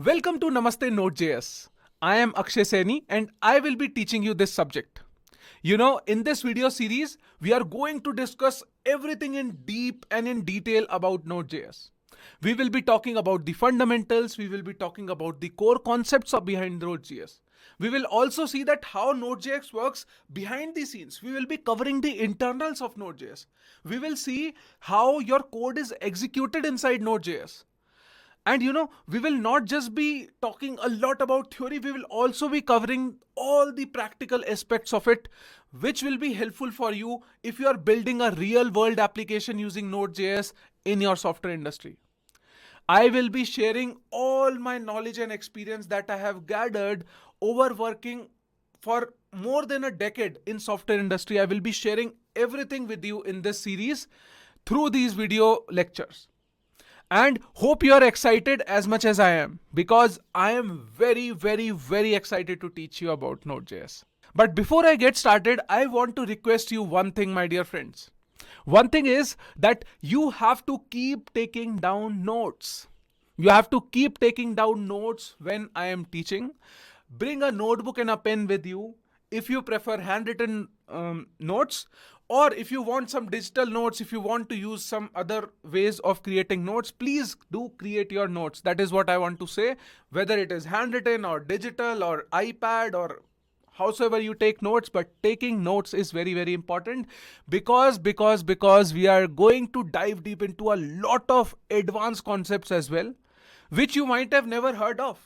Welcome to Namaste Node.js. I am Akshay Saini and I will be teaching you this subject. In this video series, we are going to discuss everything in deep and in detail about Node.js. We will be talking about the fundamentals, we will be talking about the core concepts of behind Node.js. We will also see that how Node.js works behind the scenes. We will be covering the internals of Node.js. We will see how your code is executed inside Node.js. And we will not just be talking a lot about theory, we will also be covering all the practical aspects of it, which will be helpful for you if you are building a real world application using Node.js in your software industry. I will be sharing all my knowledge and experience that I have gathered over working for more than a decade in software industry. I will be sharing everything with you in this series through these video lectures. And hope you are excited as much as I am, because I am very excited to teach you about Node.js. But before I get started, I want to request you one thing, my dear friends. One thing is that you have to keep taking down notes. You have to keep taking down notes when I am teaching. Bring a notebook and a pen with you if you prefer handwritten notes, or if you want some digital notes, if you want to use some other ways of creating notes, please do create your notes. That is what I want to say. Whether it is handwritten or digital or iPad or howsoever you take notes, but taking notes is very important, because we are going to dive deep into a lot of advanced concepts as well, which you might have never heard of.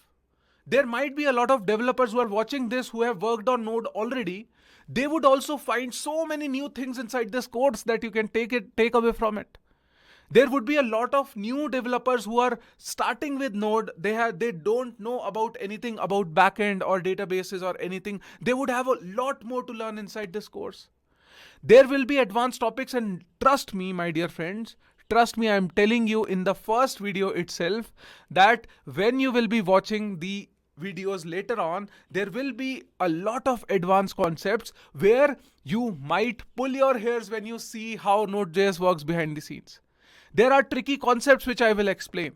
There might be a lot of developers who are watching this who have worked on Node already. They would also find so many new things inside this codes that you can take away from it. There would be a lot of new developers who are starting with Node. They don't know about anything about backend or databases or anything. They would have a lot more to learn inside this course. There will be advanced topics, and trust me, my dear friends, trust me, I'm telling you in the first video itself that when you will be watching the videos later on, there will be a lot of advanced concepts where you might pull your hairs when you see how Node.js works behind the scenes. There are tricky concepts which I will explain.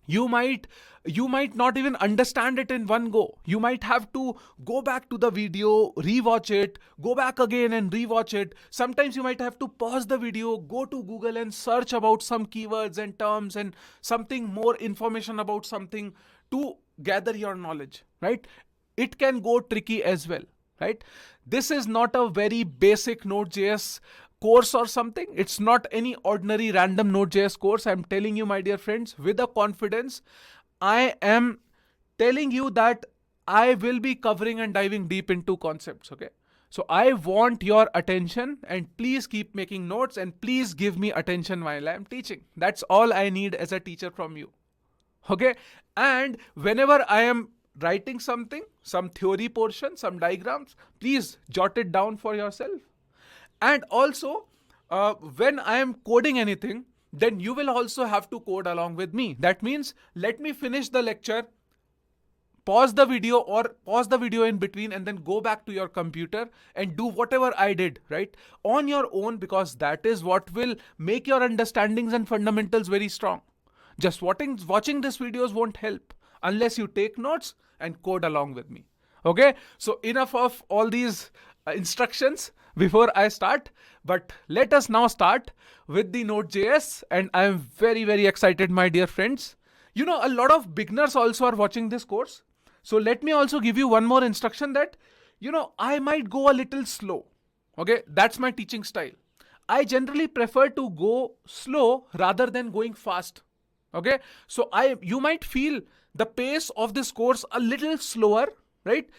You might not even understand it in one go. You might have to go back to the video, rewatch it, go back again and rewatch it. Sometimes you might have to pause the video, go to Google and search about some keywords and terms and something more information about something to gather your knowledge, right? It can go tricky as well, right? This is not a very basic Node.js course or something. It's not any ordinary random Node.js course. I'm telling you, my dear friends, with a confidence, I am telling you that I will be covering and diving deep into concepts, okay? So I want your attention, and please keep making notes and please give me attention while I'm teaching. That's all I need as a teacher from you. Okay, and whenever I am writing something, some theory portion, some diagrams, please jot it down for yourself. And also, when I am coding anything, then you will also have to code along with me. That means let me finish the lecture, pause the video in between, and then go back to your computer and do whatever I did, right? On your own, because that is what will make your understandings and fundamentals very strong. Just watching these videos won't help unless you take notes and code along with me. Okay, so enough of all these instructions before I start, but let us now start with the Node.js, and I am very excited, my dear friends. A lot of beginners also are watching this course. So let me also give you one more instruction that, I might go a little slow. Okay, that's my teaching style. I generally prefer to go slow rather than going fast. Okay, so you might feel the pace of this course a little slower, right?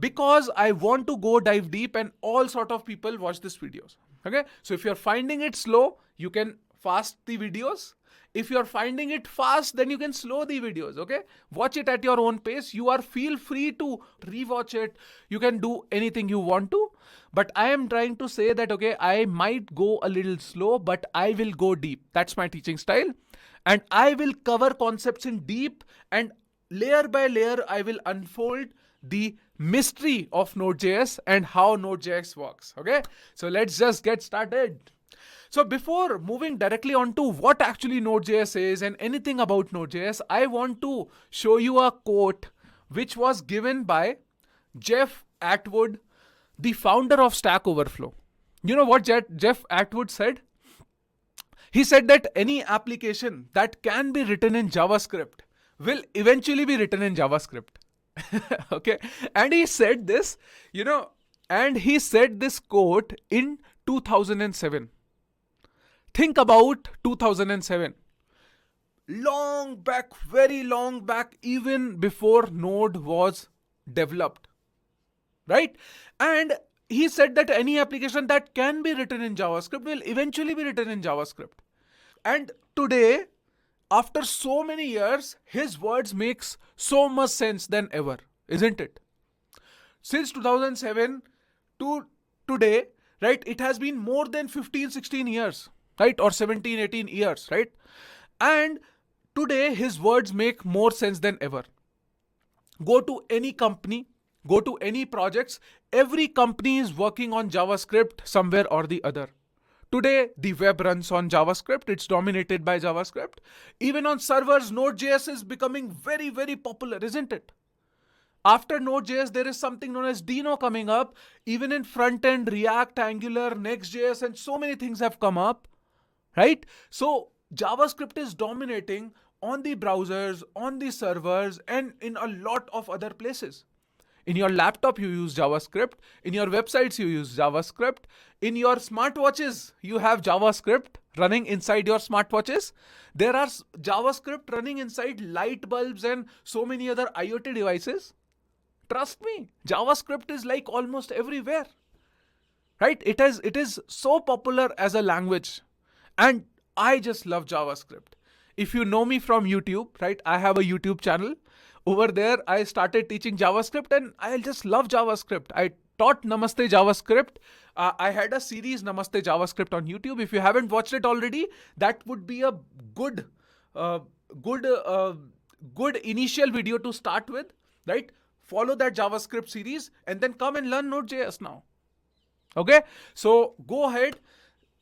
Because I want to go dive deep and all sort of people watch these videos. Okay, so if you're finding it slow, you can fast the videos. If you're finding it fast, then you can slow the videos. Okay, watch it at your own pace. Feel free to rewatch it. You can do anything you want to. But I am trying to say that, okay, I might go a little slow, but I will go deep. That's my teaching style. And I will cover concepts in deep, and layer by layer, I will unfold the mystery of Node.js and how Node.js works. Okay, so let's just get started. So before moving directly on to what actually Node.js is and anything about Node.js, I want to show you a quote which was given by Jeff Atwood, the founder of Stack Overflow. You know what Jeff Atwood said? He said that any application that can be written in JavaScript will eventually be written in JavaScript. Okay. And he said this, and he said this quote in 2007. Think about 2007. Long back, very long back, even before Node was developed. Right? And he said that any application that can be written in JavaScript will eventually be written in JavaScript. And today, after so many years, his words makes so much sense than ever, isn't it? Since 2007 to today, right, it has been more than 15, 16 years, right? Or 17, 18 years, right? And today, his words make more sense than ever. Go to any company, go to any projects, every company is working on JavaScript somewhere or the other. Today, the web runs on JavaScript. It's dominated by JavaScript. Even on servers, Node.js is becoming very, very popular, isn't it? After Node.js, there is something known as Deno coming up. Even in front-end, React, Angular, Next.js, and so many things have come up, right? So JavaScript is dominating on the browsers, on the servers, and in a lot of other places. In your laptop, you use JavaScript. In your websites, you use JavaScript. In your smartwatches, you have JavaScript running inside your smartwatches. There are JavaScript running inside light bulbs and so many other IoT devices. Trust me, JavaScript is like almost everywhere. Right? It is so popular as a language. And I just love JavaScript. If you know me from YouTube, right? I have a YouTube channel. Over there, I started teaching JavaScript and I just love JavaScript. I taught Namaste JavaScript. I had a series Namaste JavaScript on YouTube. If you haven't watched it already, that would be a good initial video to start with, right? Follow that JavaScript series and then come and learn Node.js now. Okay, so go ahead.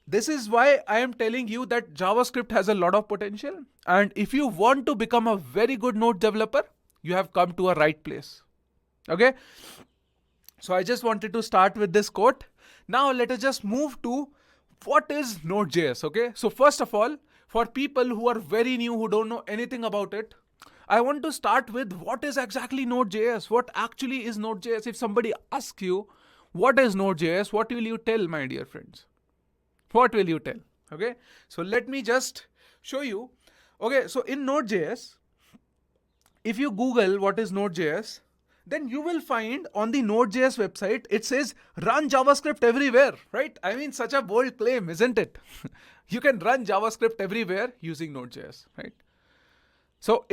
This is why I am telling you that JavaScript has a lot of potential. And if you want to become a very good Node developer, you have come to a right place. Okay. So I just wanted to start with this quote. Now let us just move to what is Node.js. Okay. So first of all, for people who are very new, who don't know anything about it, I want to start with what is exactly Node.js? What actually is Node.js? If somebody asks you, what is Node.js? What will you tell, my dear friends? What will you tell? Okay. So let me just show you. Okay. So in Node.js, if you Google what is Node.js, then you will find on the Node.js website, it says run JavaScript everywhere, right? I mean, such a bold claim, isn't it? You can run JavaScript everywhere using Node.js, right? So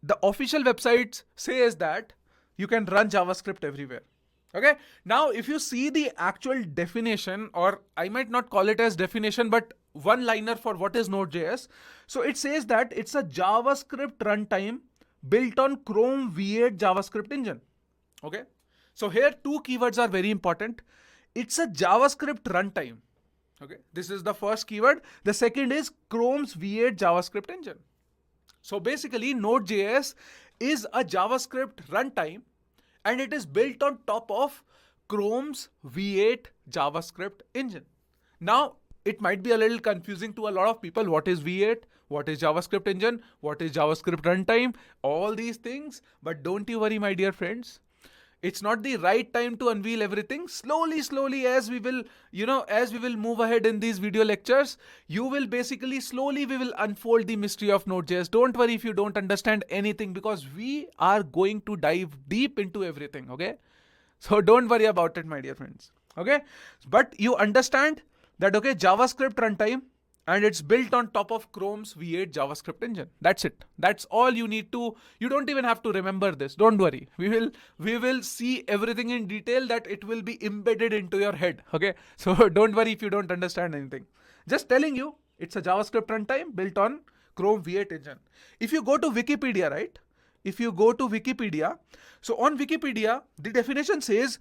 the official website says that you can run JavaScript everywhere. Okay. Now, if you see the actual definition, or I might not call it as definition, but one liner for what is Node.js. So it says that it's a JavaScript runtime built on Chrome V8 JavaScript engine. Okay. So here two keywords are very important. It's a JavaScript runtime. Okay. This is the first keyword. The second is Chrome's V8 JavaScript engine. So basically Node.js is a JavaScript runtime and it is built on top of Chrome's V8 JavaScript engine. Now, it might be a little confusing to a lot of people. What is V8? What is JavaScript engine? What is JavaScript runtime? All these things. But don't you worry, my dear friends. It's not the right time to unveil everything. Slowly, as we will, as we will move ahead in these video lectures, we will unfold the mystery of Node.js. Don't worry if you don't understand anything, because we are going to dive deep into everything. Okay. So don't worry about it, my dear friends. Okay. But you understand that, okay, JavaScript runtime, and it's built on top of Chrome's V8 JavaScript engine. That's it. That's all you need to, you don't even have to remember this. Don't worry. We will see everything in detail, that it will be embedded into your head. Okay. So don't worry if you don't understand anything. Just telling you, it's a JavaScript runtime built on Chrome V8 engine. If you go to Wikipedia, right? If you go to Wikipedia, so on Wikipedia, the definition says,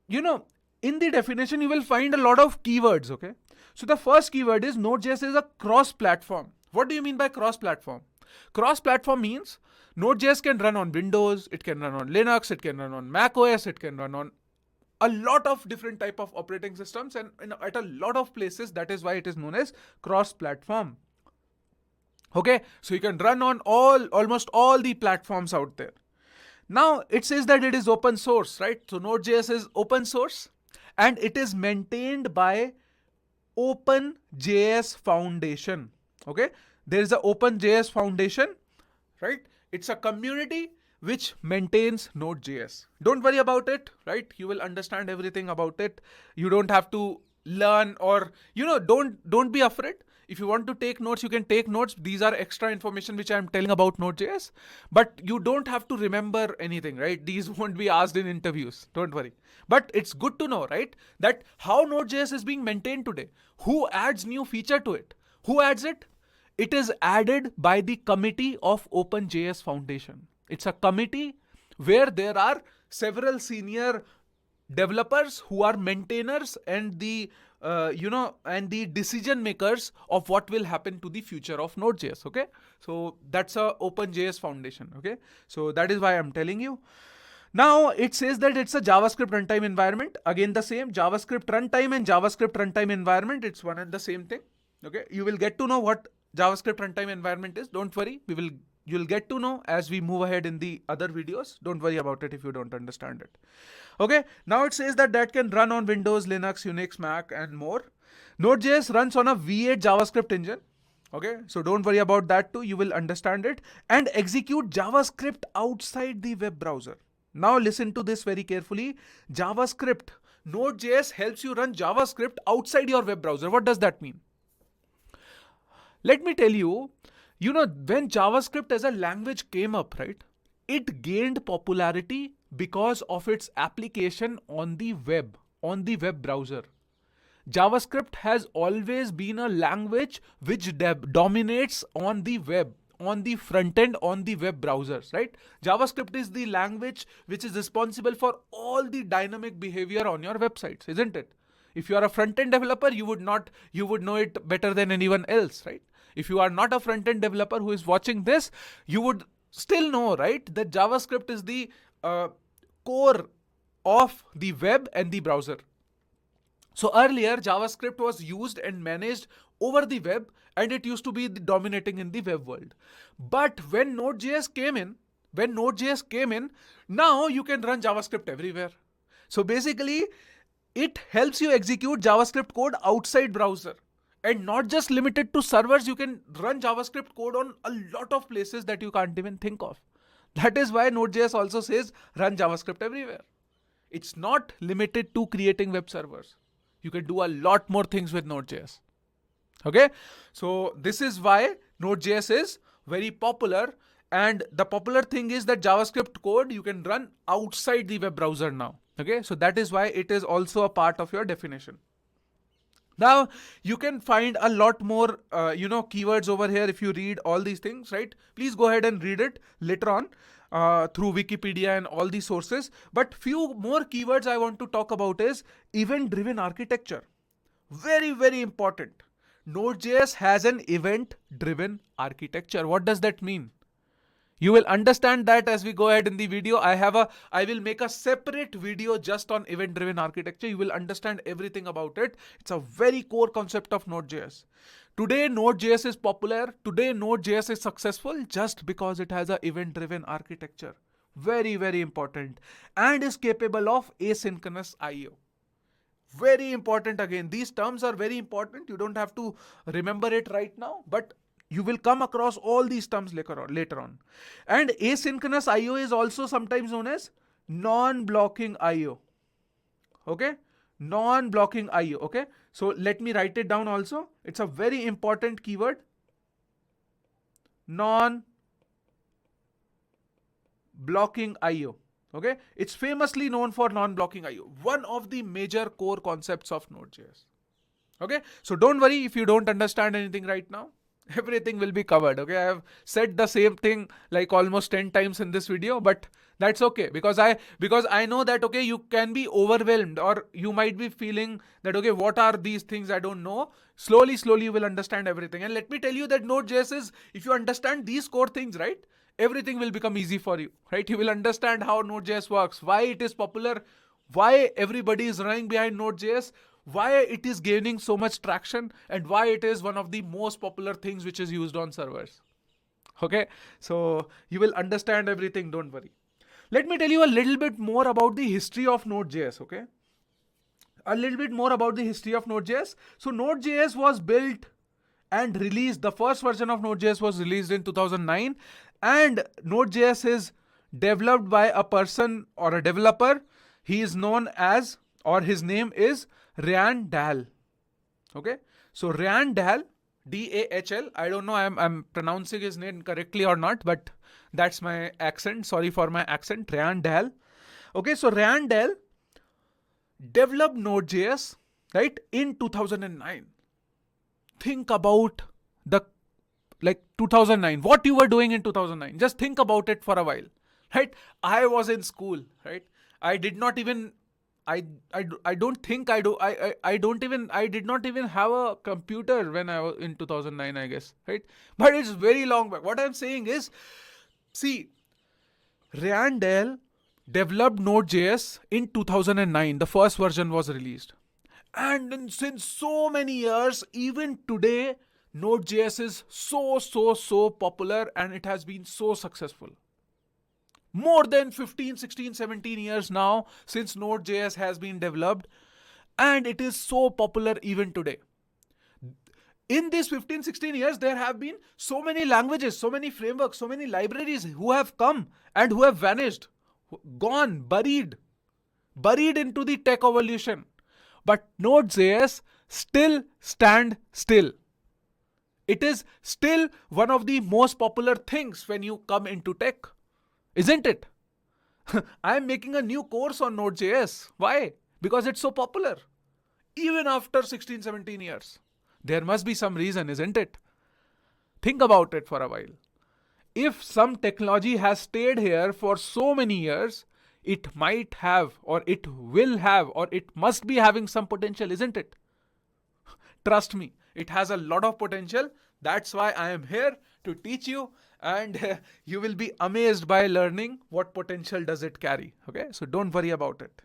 in the definition, you will find a lot of keywords. Okay. So the first keyword is Node.js is a cross-platform. What do you mean by cross-platform? Cross-platform means Node.js can run on Windows, it can run on Linux, it can run on Mac OS, it can run on a lot of different type of operating systems and at a lot of places. That is why it is known as cross-platform. Okay, so you can run on almost all the platforms out there. Now it says that it is open source, right? So Node.js is open source and it is maintained by OpenJS Foundation. Okay, there is a OpenJS Foundation, right? It's a community which maintains Node.js. Don't worry about it, right? You will understand everything about it. You don't have to learn or, don't be afraid. If you want to take notes, you can take notes. These are extra information which I'm telling about Node.js, but you don't have to remember anything, right? These won't be asked in interviews. Don't worry. But it's good to know, right? That how Node.js is being maintained today. Who adds new feature to it? Who adds it? It is added by the committee of OpenJS Foundation. It's a committee where there are several senior developers who are maintainers and the decision makers of what will happen to the future of Node.js. Okay, so that's a OpenJS Foundation. Okay, so that is why I'm telling you. Now it says that it's a JavaScript runtime environment. Again, the same JavaScript runtime and JavaScript runtime environment. It's one and the same thing. Okay, you will get to know what JavaScript runtime environment is. Don't worry, you'll get to know as we move ahead in the other videos. Don't worry about it if you don't understand it. Okay, now it says that can run on Windows, Linux, Unix, Mac, and more. Node.js runs on a V8 JavaScript engine. Okay, so don't worry about that too. You will understand it and execute JavaScript outside the web browser. Now listen to this very carefully. JavaScript. Node.js helps you run JavaScript outside your web browser. What does that mean? Let me tell you, when JavaScript as a language came up, right, it gained popularity because of its application on the web browser. JavaScript has always been a language which dominates on the web, on the front end, on the web browsers, right? JavaScript is the language which is responsible for all the dynamic behavior on your websites, isn't it? If you are a front-end developer, you would know it better than anyone else, right? If you are not a front-end developer who is watching this, you would still know, right, that JavaScript is the core of the web and the browser. So earlier, JavaScript was used and managed over the web, and it used to be dominating in the web world. But when Node.js came in, now you can run JavaScript everywhere. So basically, it helps you execute JavaScript code outside browser. And not just limited to servers, you can run JavaScript code on a lot of places that you can't even think of. That is why Node.js also says run JavaScript everywhere. It's not limited to creating web servers. You can do a lot more things with Node.js. Okay, so this is why Node.js is very popular. And the popular thing is that JavaScript code you can run outside the web browser now. Okay, so that is why it is also a part of your definition. Now, you can find a lot more, keywords over here if you read all these things, right? Please go ahead and read it later on through Wikipedia and all these sources. But few more keywords I want to talk about is event-driven architecture. Very, very important. Node.js has an event-driven architecture. What does that mean? You will understand that as we go ahead in the video. I will make a separate video just on event-driven architecture. You will understand everything about it. It's a very core concept of Node.js. Today, Node.js is popular. Today, Node.js is successful just because it has an event-driven architecture. Very, very important. And is capable of asynchronous I/O. Very important again. These terms are very important. You don't have to remember it right now, but you will come across all these terms later on. And asynchronous I/O is also sometimes known as non-blocking I/O. Okay? Non-blocking I/O. Okay? So let me write it down also. It's a very important keyword. Non-blocking I/O. Okay? It's famously known for non-blocking I/O. One of the major core concepts of Node.js. Okay? So don't worry if you don't understand anything right now. Everything will be covered. Okay, I have said the same thing like almost 10 times in this video, but that's okay, because I know that okay, you can be overwhelmed, or you might be feeling that okay, what are these things I don't know. Slowly you will understand everything. And let me tell you that Node.js is, if you understand these core things, right, everything will become easy for you, right? You will understand how Node.js works, why it is popular, why everybody is running behind Node.js, why it is gaining so much traction, and why it is one of the most popular things which is used on servers. Okay, so you will understand everything, don't worry. Let me tell you a little bit more about the history of Node.js, okay? A little bit more about the history of Node.js. So Node.js was built and released, the first version of Node.js was released in 2009, and Node.js is developed by a person or a developer. He is known as, or his name is Ryan Dahl. Okay, so Ryan Dahl, Dahl. I don't know I'm pronouncing his name correctly or not, but that's my accent. Sorry for my accent. Ryan Dahl. Okay, so Ryan Dahl developed Node.js, right, in 2009. Think about the, like, 2009, what you were doing in 2009. Just think about it for a while, right? I was in school, right? I did not even, I don't think I do, I don't even, I did not even have a computer when I was in 2009, I guess, right? But it's very long back. What I'm saying is, see, Ryan Dahl developed Node.js in 2009. The first version was released. And since so many years, even today, Node.js is so popular, and it has been so successful. More than 15, 16, 17 years now since Node.js has been developed, and it is so popular even today. In these 15, 16 years, there have been so many languages, so many frameworks, so many libraries who have come and who have vanished, gone, buried into the tech evolution. But Node.js still stand still. It is still one of the most popular things when you come into tech, isn't it? I am making a new course on Node.js. Why? Because it's so popular. Even after 16, 17 years. There must be some reason, isn't it? Think about it for a while. If some technology has stayed here for so many years, it might have, or it will have, or it must be having some potential, isn't it? Trust me, it has a lot of potential. That's why I am here to teach you, and you will be amazed by learning what potential does it carry. Okay, so don't worry about it.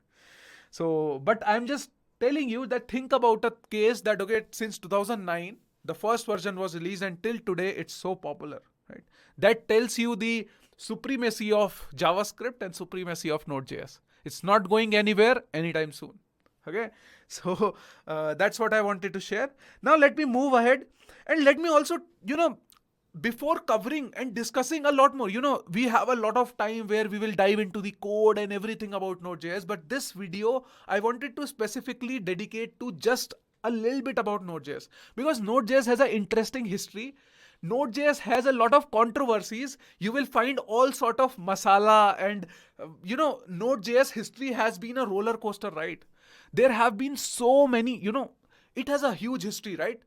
So, but I'm just telling you that think about a case that, okay, since 2009, the first version was released, and till today it's so popular, right? That tells you the supremacy of JavaScript and supremacy of Node.js. It's not going anywhere anytime soon. Okay, so that's what I wanted to share. Now let me move ahead, and let me also, before covering and discussing a lot more, we have a lot of time where we will dive into the code and everything about Node.js, but this video I wanted to specifically dedicate to just a little bit about Node.js, because Node.js has an interesting history. Node.js has a lot of controversies. You will find all sort of masala, and Node.js history has been a roller coaster ride. There have been so many, it has a huge history, right?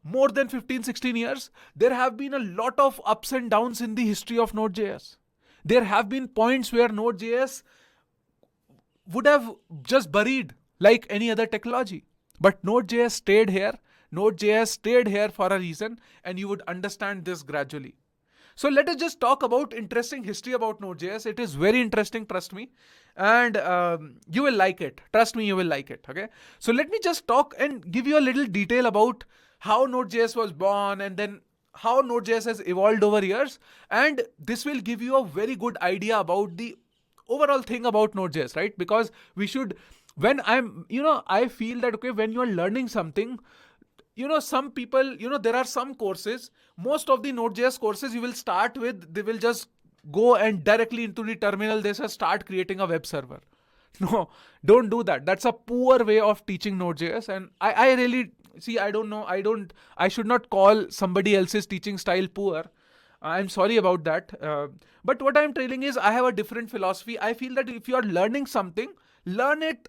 More than 15, 16 years. There have been a lot of ups and downs in the history of Node.js. There have been points where Node.js would have just buried like any other technology. But Node.js stayed here. Node.js stayed here for a reason, and you would understand this gradually. So let us just talk about interesting history about Node.js. It is very interesting, trust me. And you will like it. Trust me, you will like it. Okay. So let me just talk and give you a little detail about how Node.js was born, and then how Node.js has evolved over years. And this will give you a very good idea about the overall thing about Node.js, right? Because we should, when I feel that, okay, when you're learning something, some people, there are some courses, most of the Node.js courses you will start with, they will just go and directly into the terminal, they just start creating a web server. No, don't do that. That's a poor way of teaching Node.js. And I really, see, I don't know, I should not call somebody else's teaching style poor. I'm sorry about that. But what I'm telling is, I have a different philosophy. I feel that if you are learning something, learn it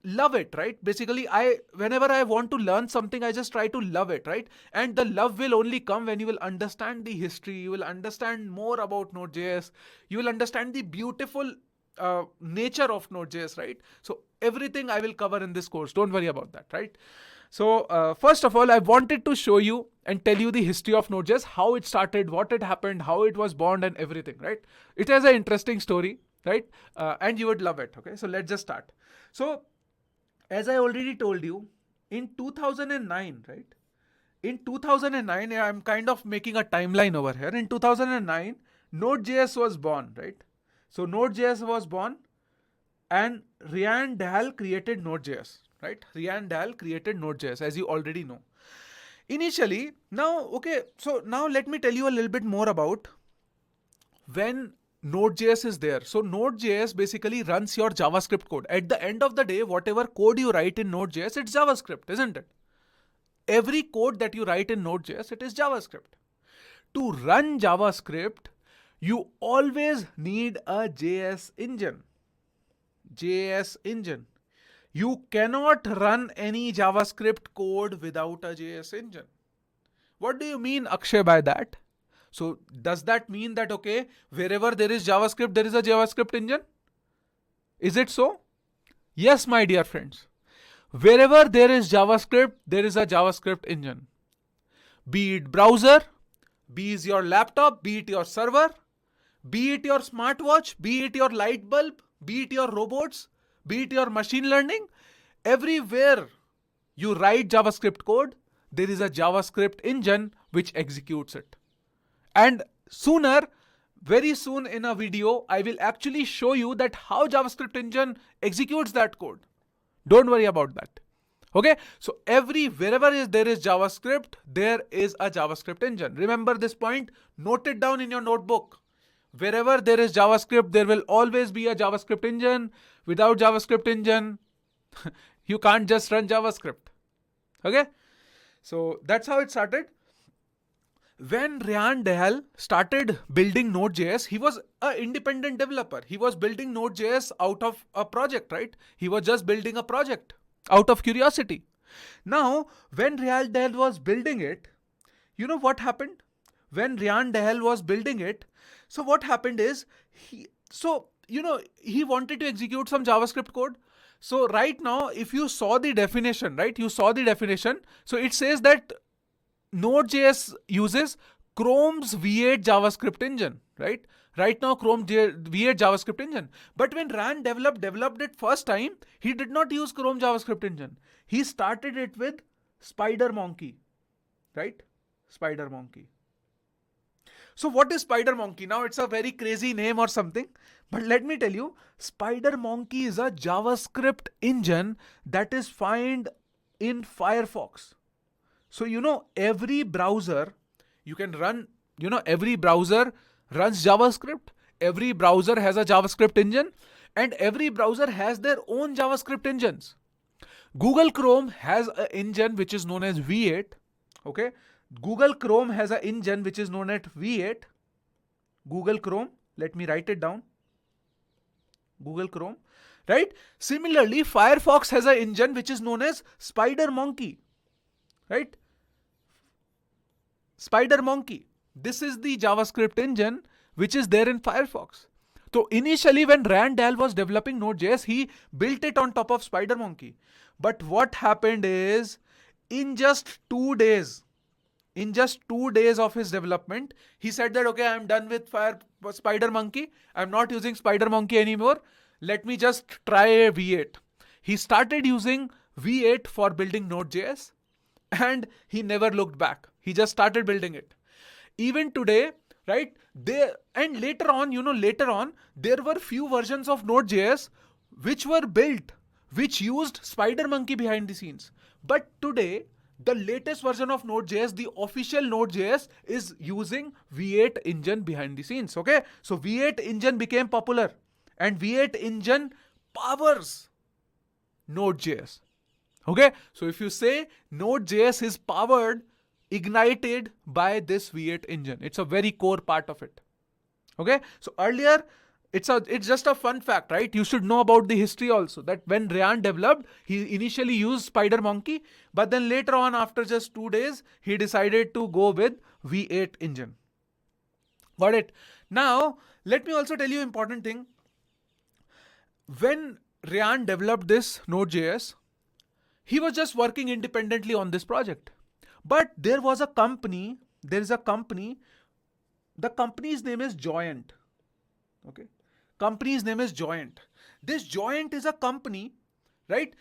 love it, right? Basically, whenever I want to learn something, I just try to love it, right? And the love will only come when you will understand the history, you will understand more about Node.js, you will understand the beautiful nature of Node.js, right? So everything I will cover in this course. Don't worry about that, right? So first of all, I wanted to show you and tell you the history of Node.js, how it started, what had happened, how it was born, and everything, right? It has an interesting story, right? And you would love it. Okay, so let's just start. So as I already told you, in 2009, right? In 2009, I'm kind of making a timeline over here. In 2009, Node.js was born, right? So Node.js was born, and Ryan Dahl created Node.js, right? Ryan Dahl created Node.js, as you already know. Initially, so now let me tell you a little bit more about when Node.js is there. So Node.js basically runs your JavaScript code. At the end of the day, whatever code you write in Node.js, it's JavaScript, isn't it? Every code that you write in Node.js, it is JavaScript. To run JavaScript, you always need a JS engine. JS engine. You cannot run any JavaScript code without a JS engine. What do you mean, Akshay, by that? So does that mean that, okay, wherever there is JavaScript, there is a JavaScript engine? Is it so? Yes, my dear friends. Wherever there is JavaScript, there is a JavaScript engine. Be it browser, be it your laptop, be it your server, be it your smartwatch, be it your light bulb, be it your robots, be it your machine learning, everywhere you write JavaScript code, there is a JavaScript engine which executes it. And very soon in a video, I will actually show you that how JavaScript engine executes that code. Don't worry about that. Okay, so wherever there is JavaScript, there is a JavaScript engine. Remember this point, note it down in your notebook. Wherever there is JavaScript, there will always be a JavaScript engine. Without JavaScript engine, you can't just run JavaScript. Okay, so that's how it started. When Ryan Dahl started building Node.js, he was an independent developer. He was building Node.js out of a project, right? He was just building a project out of curiosity. Now, when Ryan Dahl was building it, you know what happened? When Ryan Dahl was building it, so what happened is, he wanted to execute some JavaScript code. So right now, if you saw the definition, right? You saw the definition. So it says that Node.js uses Chrome's V8 JavaScript engine, right? Right now, Chrome V8 JavaScript engine. But when Ryan developed it first time, he did not use Chrome JavaScript engine. He started it with SpiderMonkey, right? SpiderMonkey. So what is SpiderMonkey? Now it's a very crazy name or something. But let me tell you, SpiderMonkey is a JavaScript engine that is found in Firefox. So, every browser you can run, every browser runs JavaScript. Every browser has a JavaScript engine, and every browser has their own JavaScript engines. Google Chrome has an engine which is known as V8. Okay. Google Chrome has an engine which is known as V8. Google Chrome. Let me write it down. Google Chrome. Right. Similarly, Firefox has an engine which is known as SpiderMonkey. Right? SpiderMonkey. This is the JavaScript engine which is there in Firefox. So initially when Ryan Dahl was developing Node.js, he built it on top of SpiderMonkey. But what happened is, in just 2 days of his development, he said that, okay, I'm done with SpiderMonkey. I'm not using SpiderMonkey anymore. Let me just try a V8. He started using V8 for building Node.js, and he never looked back. He just started building it. Even today, right? Later on, there were few versions of Node.js which were built, which used SpiderMonkey behind the scenes. But today, the latest version of Node.js, the official Node.js, is using V8 engine behind the scenes. Okay, so V8 engine became popular, and V8 engine powers Node.js. Okay, so if you say Node.js is ignited by this V8 engine, it's a very core part of it. Okay, so earlier it's just a fun fact, right? You should know about the history also, that when Ryan developed, he initially used SpiderMonkey, but then later on, after just 2 days, he decided to go with V8 engine. Got it? Now, let me also tell you important thing. When Ryan developed this Node.js, he was just working independently on this project. But there is a company, the company's name is Joyent. Okay. Company's name is Joyent. This Joyent is a company, right?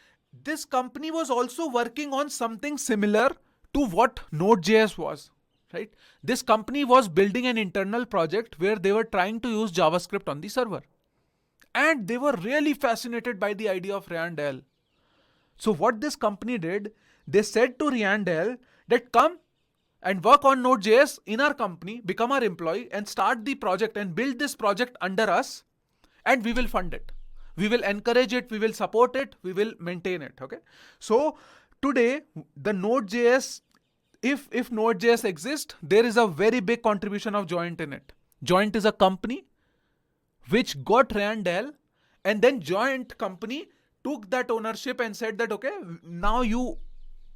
This company was also working on something similar to what Node.js was, right? This company was building an internal project where they were trying to use JavaScript on the server. And they were really fascinated by the idea of Ryan Dell. So what this company did, they said to Ryan Dell that come and work on Node.js in our company, become our employee and start the project and build this project under us, and we will fund it. We will encourage it, we will support it, we will maintain it. Okay. So today the Node.js, if Node.js exists, there is a very big contribution of Joyent in it. Joyent is a company which got Ryan Dell, and then Joyent company took that ownership and said that, okay, now you,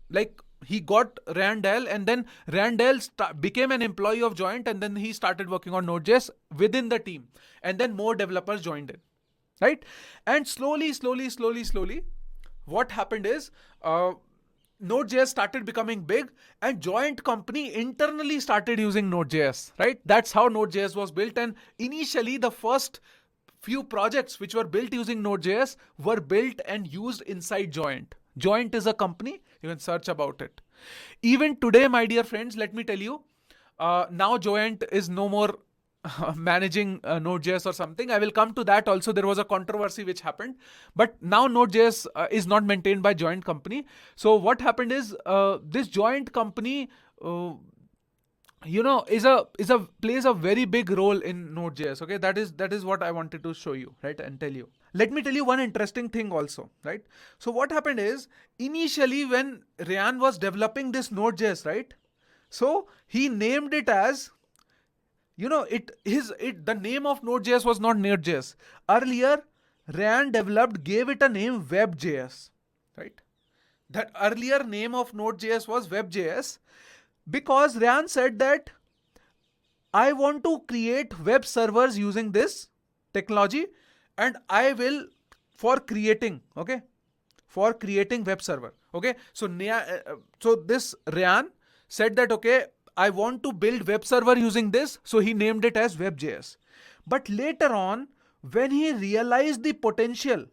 like, he got Ryan Dell, and then Ryan Dell became an employee of Joyent, and then he started working on Node.js within the team, and then more developers joined in, right? And slowly, what happened is, Node.js started becoming big, and Joyent company internally started using Node.js, right? That's how Node.js was built, and initially the first few projects which were built using Node.js were built and used inside Joyent. Joyent is a company, you can search about it. Even today, my dear friends, let me tell you, now Joyent is no more managing Node.js or something. I will come to that also. There was a controversy which happened, but now Node.js is not maintained by Joyent company. So what happened is, this Joyent company, plays a very big role in Node.js. Okay, that is what I wanted to show you, right, and tell you. Let me tell you one interesting thing also, right? So what happened is, initially when Ryan was developing this Node.js, right? So he named it as, the name of Node.js was not Node.js. Earlier, Ryan gave it a name Web.js, right? That earlier name of Node.js was Web.js, because Ryan said that I want to create web servers using this technology, and I will for creating web server. Okay. So this Ryan said that, okay, I want to build web server using this. So he named it as Web.js. But later on, when he realized the potential,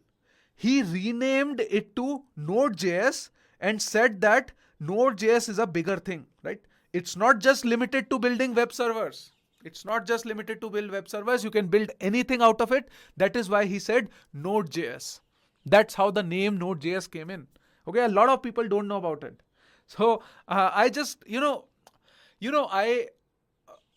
he renamed it to Node.js and said that Node.js is a bigger thing, right? It's not just limited to building web servers. It's not just limited to build web servers. You can build anything out of it. That is why he said Node.js. That's how the name Node.js came in. Okay, a lot of people don't know about it. So I just, I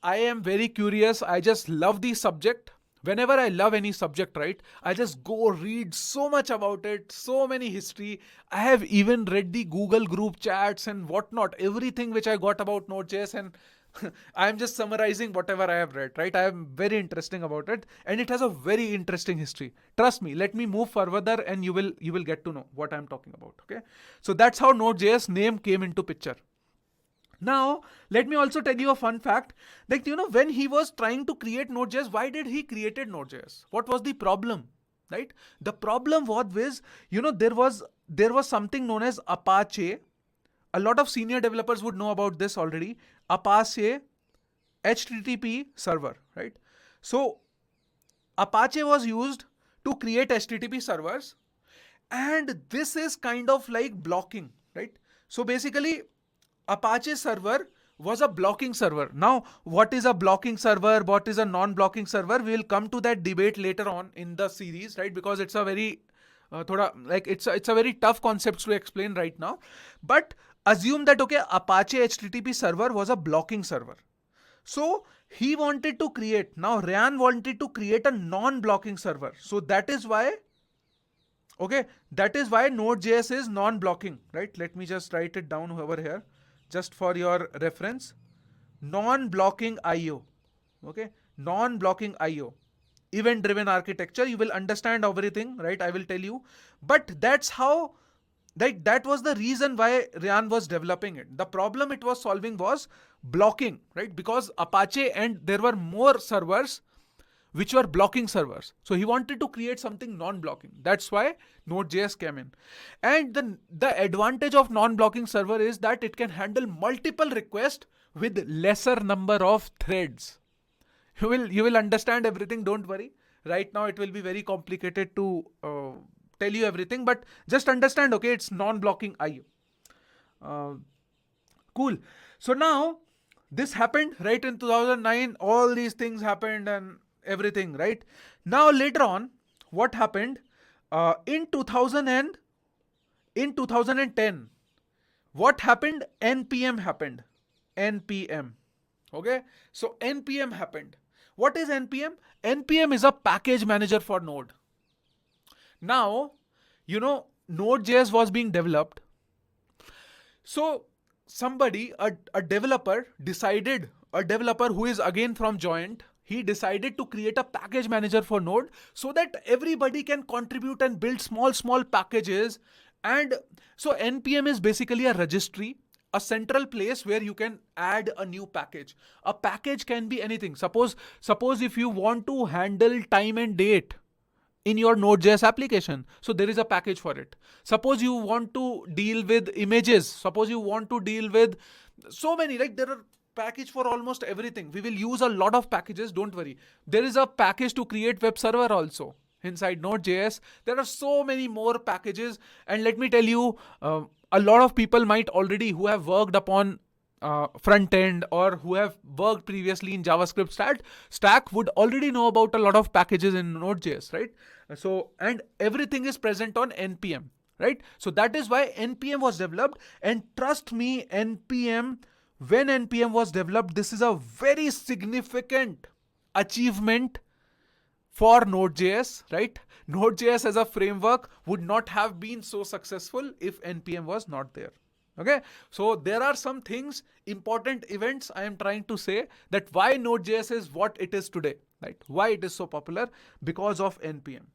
am very curious. I just love the subject. Whenever I love any subject, right, I just go read so much about it, so many history. I have even read the Google group chats and whatnot, everything which I got about Node.js, and I'm just summarizing whatever I have read, right? I am very interesting about it, and it has a very interesting history. Trust me, let me move further and you will get to know what I'm talking about. Okay. So that's how Node.js name came into picture. Now, let me also tell you a fun fact that, when he was trying to create Node.js, why did he created Node.js? What was the problem, right? The problem was, there was something known as Apache. A lot of senior developers would know about this already. Apache HTTP server, right? So Apache was used to create HTTP servers, and this is kind of like blocking, right? So basically, Apache server was a blocking server. Now, what is a blocking server? What is a non-blocking server? We will come to that debate later on in the series, right? Because it's a very, it's a very tough concept to explain right now. But assume that, okay, Apache HTTP server was a blocking server. So he wanted to create, now Ryan wanted to create a non-blocking server. So that is why Node.js is non-blocking, right? Let me just write it down over here, just for your reference. Non-blocking IO. Okay. Non-blocking IO. event driven architecture. You will understand everything, right? I will tell you. But that's how, that was the reason why Ryan was developing it. The problem it was solving was blocking, right? Because Apache, and there were more servers which were blocking servers. So he wanted to create something non-blocking. That's why Node.js came in. And the advantage of non-blocking server is that it can handle multiple requests with lesser number of threads. You will understand everything, don't worry. Right now it will be very complicated to tell you everything, but just understand, okay, it's non-blocking IO. Cool. So now this happened, right, in 2009, all these things happened and everything, right? Now later on, what happened in 2010, what happened? NPM happened. NPM. Okay, so NPM happened. What is NPM? NPM is a package manager for Node. Now, Node.js was being developed. So somebody, a developer who is again from Joint, he decided to create a package manager for Node so that everybody can contribute and build small packages. And so NPM is basically a registry, a central place where you can add a new package. A package can be anything. Suppose if you want to handle time and date in your Node.js application, so there is a package for it. Suppose you want to deal with images. Suppose you want to deal with so many, like there are package for almost everything. We will use a lot of packages, don't worry. There is a package to create web server also. Inside Node.js, there are so many more packages. And let me tell you, a lot of people might already, who have worked upon front end or who have worked previously in JavaScript stack would already know about a lot of packages in Node.js, right? So, and everything is present on NPM, right? So that is why NPM was developed. And trust me, when NPM was developed, this is a very significant achievement for Node.js, right? Node.js as a framework would not have been so successful if NPM was not there. Okay, so there are some things, important events I am trying to say, that why Node.js is what it is today, right? Why it is so popular, because of NPM.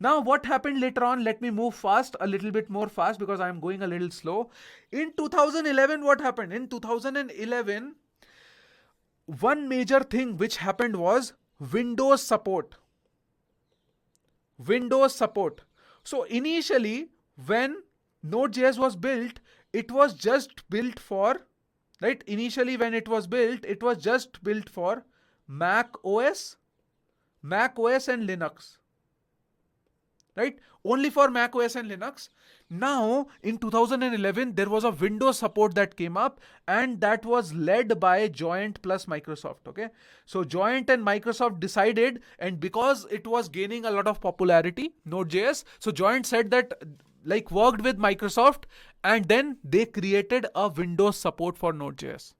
Now what happened later on? Let me move fast, a little bit more fast, because I am going a little slow. In 2011, what happened? In 2011, one major thing which happened was Windows support. Windows support. So initially, when Node.js was built, it was just built for, right? Initially, when it was just built for Mac OS and Linux, right? Only for Mac OS and Linux. Now, in 2011, there was a Windows support that came up, and that was led by Joint plus Microsoft. Okay, so Joint and Microsoft decided, and because it was gaining a lot of popularity, Node.js, so Joint said that, like, worked with Microsoft, and then they created a Windows support for Node.js,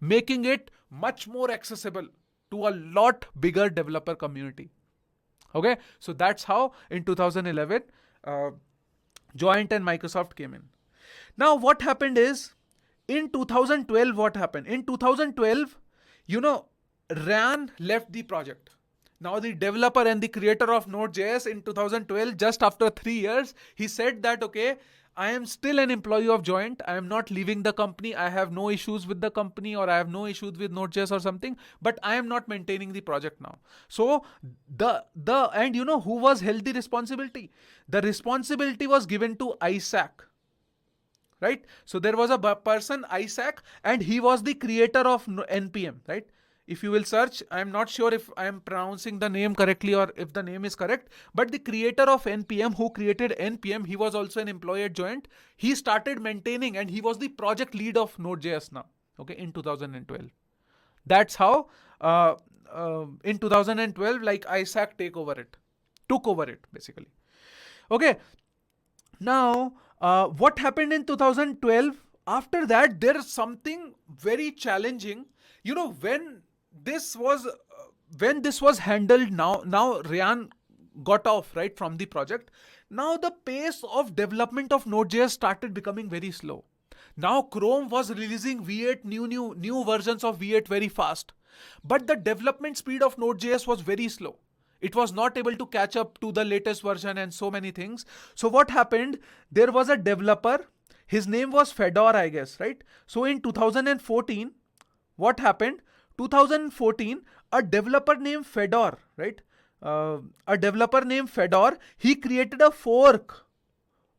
making it much more accessible to a lot bigger developer community. Okay, so that's how in 2011 Joint and Microsoft came in. Now what happened is, in 2012, what happened? In 2012, Ryan left the project. Now the developer and the creator of Node.js, in 2012, just after 3 years, he said that, okay, I am still an employee of Joint. I am not leaving the company. I have no issues with the company, or I have no issues with Node.js or something, but I am not maintaining the project now. So and who was held the responsibility? The responsibility was given to Isaac, right? So there was a person, Isaac, and he was the creator of NPM, right? If you will search, I am not sure if I am pronouncing the name correctly or if the name is correct, but the creator of NPM, who created NPM, he was also an employee at Joint. He started maintaining, and he was the project lead of Node.js now, okay, in 2012. That's how in 2012, like, Isaac took over it basically. Okay, now what happened in 2012? After that, there is something very challenging. When this was handled, now Ryan got off, right, from the project. Now the pace of development of Node.js started becoming very slow. Now Chrome was releasing V8, new versions of V8 very fast, but the development speed of Node.js was very slow. It was not able to catch up to the latest version and so many things. So what happened? There was a developer. His name was Fedor, I guess, right? So in 2014, what happened? 2014, a developer named Fedor, right? A developer named Fedor, he created a fork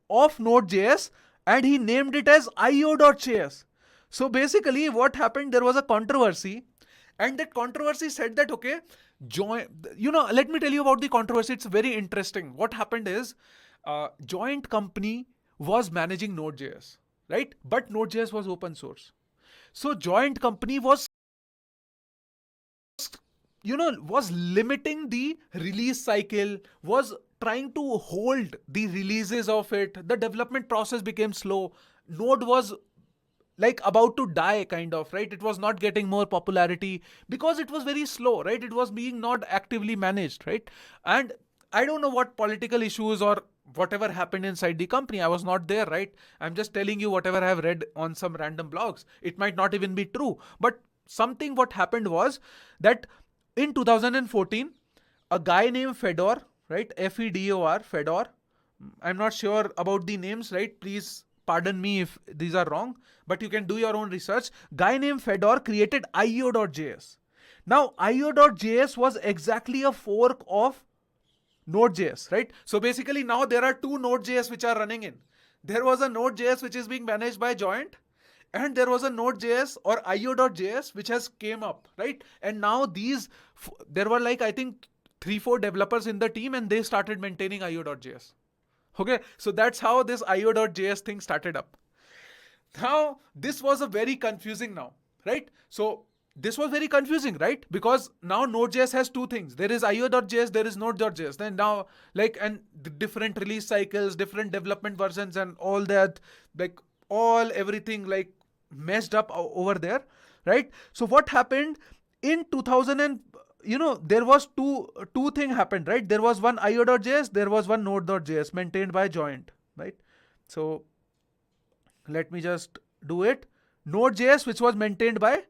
of Node.js and he named it as io.js. So basically what happened, there was a controversy and that controversy said that, okay, let me tell you about the controversy. It's very interesting. What happened is Joint company was managing Node.js, right? But Node.js was open source. So Joint company was limiting the release cycle, was trying to hold the releases of it. The development process became slow. Node was like about to die, kind of, right? It was not getting more popularity because it was very slow, right? It was being not actively managed, right? And I don't know what political issues or whatever happened inside the company. I was not there, right? I'm just telling you whatever I have read on some random blogs. It might not even be true, but something what happened was that in 2014, a guy named Fedor, right? Fedor, Fedor. I'm not sure about the names, right? Please pardon me if these are wrong, but you can do your own research. Guy named Fedor created io.js. Now, io.js was exactly a fork of Node.js, right? So basically now there are two Node.js which are running in. There was a Node.js which is being managed by Joint, and there was a Node.js or io.js which has came up, right? And now there were like, I think 3-4 developers in the team and they started maintaining io.js. Okay, so that's how this io.js thing started up. Now, this was a very confusing now, right? So this was very confusing, right? Because now Node.js has two things. There is io.js, there is node.js. Then now, and the different release cycles, different development versions and all that, everything messed up over there, right? So what happened in 2000 and there was two thing happened, right? There was one io.js, there was one node.js maintained by Joint, right? So let me just do it. Node.js which was maintained by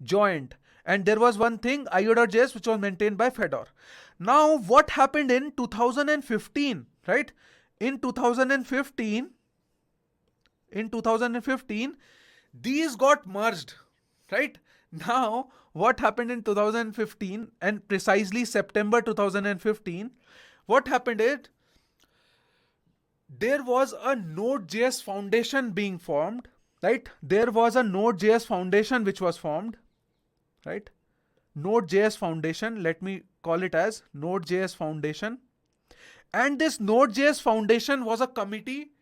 Joint, and there was one thing io.js which was maintained by Fedor. Now what happened in 2015, right? In 2015, these got merged, right? Now what happened in 2015 and precisely September 2015, what happened is there was a Node.js foundation being formed, right? There was a Node.js foundation which was formed, right? Node.js foundation, let me call it as Node.js foundation. And this Node.js foundation was a committee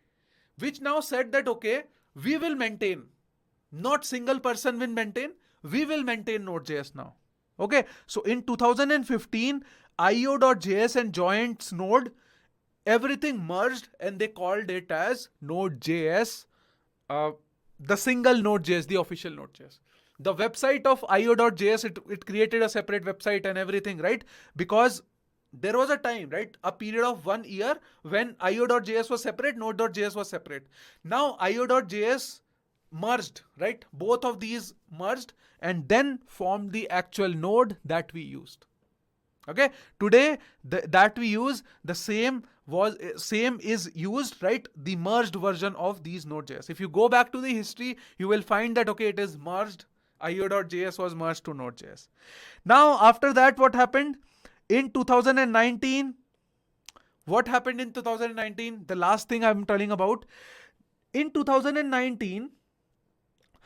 which now said that, okay, we will maintain, not single person will maintain, we will maintain Node.js now. Okay, so in 2015, io.js and Joint's Node, everything merged and they called it as Node.js, the single Node.js, the official Node.js. The website of io.js, it created a separate website and everything, right? Because there was a time, right? A period of 1 year when io.js was separate, node.js was separate. Now io.js merged, right? Both of these merged and then formed the actual node that we used. Okay, today that we use, the same is used, right? The merged version of these Node.js. If you go back to the history, you will find that, okay, it is merged. io.js was merged to Node.js. Now after that, what happened in 2019? What happened in 2019? The last thing I'm telling about in 2019.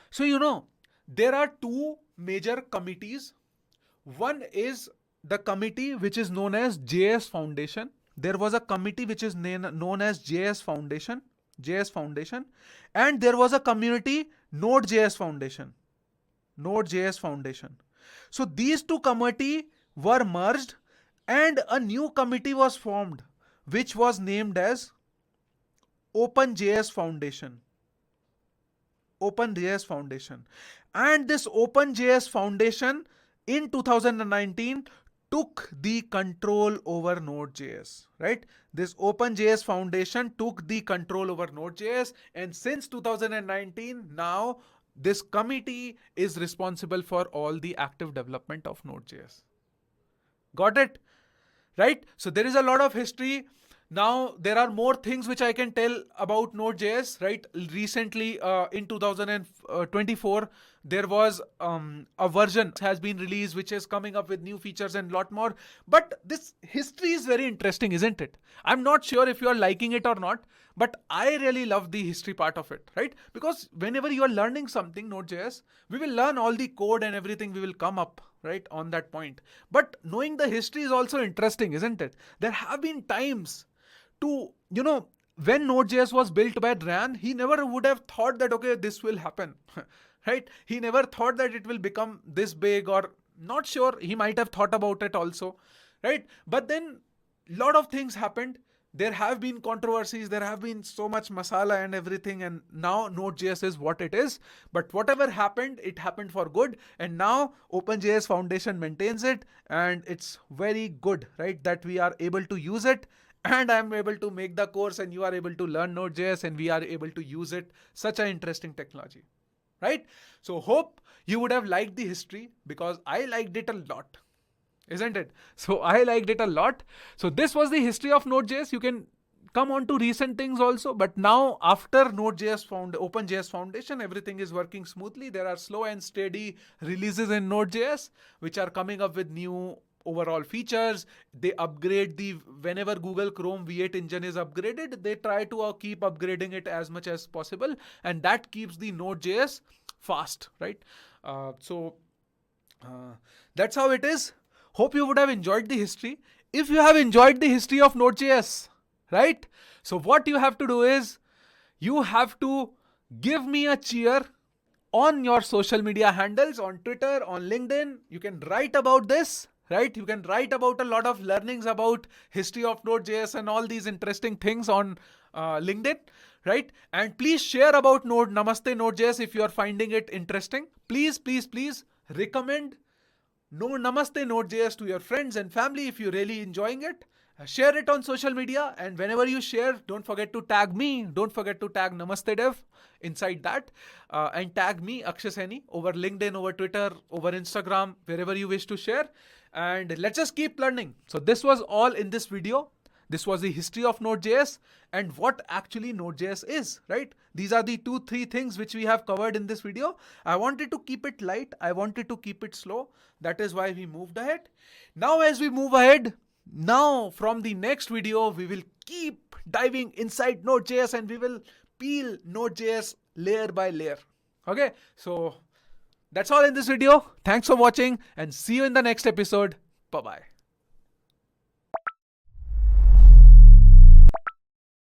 So there are two major committees. One is the committee which is known as JS Foundation. There was a committee which is known as JS Foundation, and there was a community Node.js Foundation. So these two committees were merged and a new committee was formed which was named as OpenJS Foundation. And this OpenJS Foundation in 2019 took the control over Node.js, right? This OpenJS Foundation took the control over Node.js, and since 2019, now this committee is responsible for all the active development of Node.js. Got it? right? So there is a lot of history. Now there are more things which I can tell about Node.js, right? Recently, in 2024, there was a version has been released which is coming up with new features and lot more. But this history is very interesting, isn't it? I'm not sure if you are liking it or not, but I really love the history part of it, right? Because whenever you are learning something, Node.js, we will learn all the code and everything we will come up, right, on that point. But knowing the history is also interesting, isn't it? There have been times to, when Node.js was built by Ryan, he never would have thought that, okay, this will happen, right? He never thought that it will become this big, or not sure. He might have thought about it also, right? But then lot of things happened. There have been controversies, there have been so much masala and everything, and now Node.js is what it is. But whatever happened, it happened for good, and now OpenJS Foundation maintains it, and it's very good, right, that we are able to use it, and I'm able to make the course, and you are able to learn Node.js, and we are able to use it. Such an interesting technology, right? So hope you would have liked the history, because I liked it a lot, isn't it? So I liked it a lot. So this was the history of Node.js. You can come on to recent things also, but now after OpenJS Foundation, everything is working smoothly. There are slow and steady releases in Node.js, which are coming up with new overall features. They upgrade whenever Google Chrome V8 engine is upgraded, they try to keep upgrading it as much as possible, and that keeps the Node.js fast, right? That's how it is. Hope you would have enjoyed the history. If you have enjoyed the history of Node.js, right? So what you have to do is, you have to give me a cheer on your social media handles, on Twitter, on LinkedIn. You can write about this, right? You can write about a lot of learnings about history of Node.js and all these interesting things on LinkedIn, right? And please share about Namaste Node.js if you are finding it interesting. Please recommend Namaste Node.js to your friends and family if you're really enjoying it. Share it on social media, and whenever you share, don't forget to tag me. Don't forget to tag Namaste Dev inside that, and tag me, Akshay Saini, over LinkedIn, over Twitter, over Instagram, wherever you wish to share. And let's just keep learning. So this was all in this video. This was the history of Node.js and what actually Node.js is, right? These are the 2-3 things which we have covered in this video. I wanted to keep it light. I wanted to keep it slow. That is why we moved ahead. Now, as we move ahead, now from the next video, we will keep diving inside Node.js, and we will peel Node.js layer by layer. Okay, so that's all in this video. Thanks for watching, and see you in the next episode. Bye-bye.